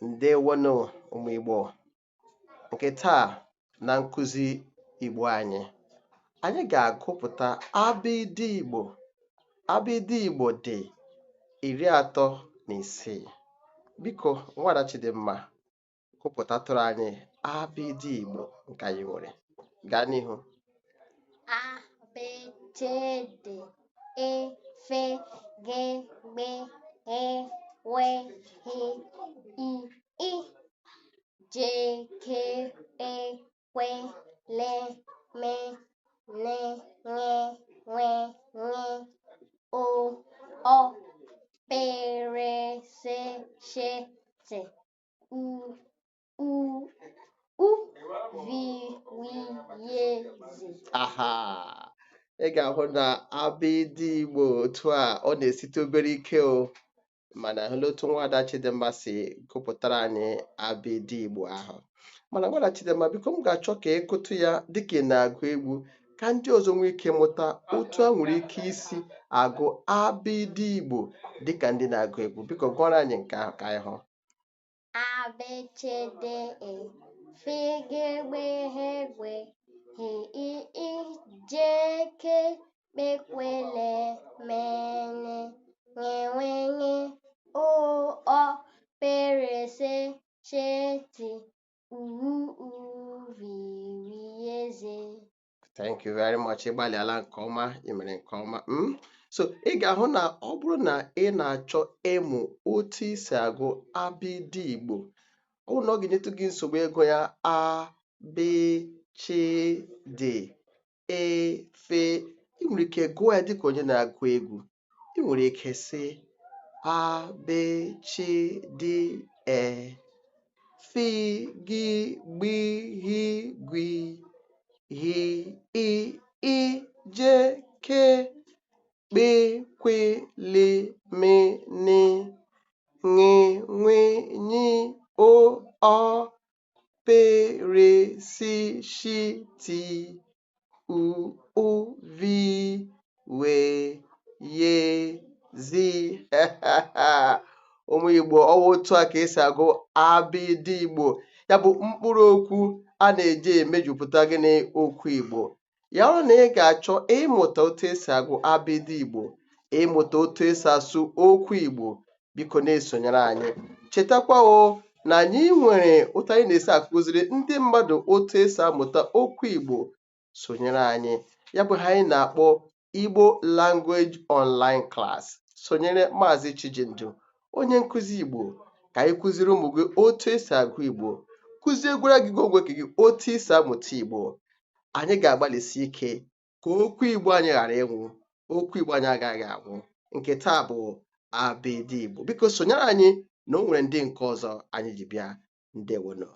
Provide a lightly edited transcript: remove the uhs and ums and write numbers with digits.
Ndewonu ụmụ Igbo. Nke taa na nkụzi Igbo anyị ga-agụpụta abịdị Igbo. Abịdị Igbo dị 36. Biko, Nwada Chidimma, gụpụtatụrụ anyị abịdị Igbo nke anyị nwere. Gaa n'ihu. A, B, C, D, E, F, G, B, E, W, H, I, J, K, L, M, N, O, P, R, S, Š, T, U, V, W, Z. Aha! Ị ga-ahụ na abịdị Igbo otu a ọ na-esite obere ike mana ahụla otu Nwada Chidimma si gụpụtara anyị abịdị Igbo ahụ. Mana Nwada Chidimma, biko m ga-achọ ka ịkụtụ ya dịka ị na-agụ egwu ka ndị ọzọ nwee ike mụta otu a nwere ike isi agụ abịdị Igbo dịka ndị na-agụ egwu. Biko gụọrọ anyị nke ahụ ka anyị hụ. A, B, C, D, E, F, G, B, H, W, H, I, J, K, L, M, N, O, P, R, S, Š, T, U, V, W, Z. Thank you very much. Ị gbalịala nke ọma, ị mere nke ọma. So ị ga-ahụ na ọ bụrụ na ị na-achọ ịmụ otu isi agụ abịdị Igbo, ọ bụrụ na ọ ga-enyetụ gị nsogbu ịgụ ya A, B, C, D, E, F, ị nwere ike gụọ ya dịka onye na-agụ egwu. Ị nwere ike sị A, B, C, D, E, F, G, B, H, G, H, I, J, K, P, Q, L, M, N, W, N, O, P, R, S, Š, T, U, V, W, Y, Z. Ụmụ Igbo, ọ bụ otu a ka esi agụ abịdị Igbo. Ya bụ mkpụrụ okwu a na-eji emejupụta gịnị okwu Igbo. Ya bụrụ na ị ga-achọ ịmụta otu esi agụ abịdị Igbo, ịmụta otu esi asụ okwu Igbo, biko na-esonyere anyị. Chetakwa na anyị nwere otu anyị na-esi akụziri ndị mmadụ otu esi amụta okwu Igbo. Sonyere anyị. Ya bụ anyị na-akpọ Igbo Language Online Class. Sonyere Maazị Chijindu, onye nkụzi Igbo, ka anyị kụziri ụmụ gị otu esi agụ Igbo, kụziegwara gị ogwe gị otu esi amụta Igbo. Anyị ga-agbalịsi ike ka okwu Igbo anyị ghara ịnwụ. Okwu Igbo anyị agaghị anwụ. Nke taa bụ abịdị Igbo. Biko sonyere anyị na o nwere ndị nke ọzọ anyị ji bịa. Ndewonu.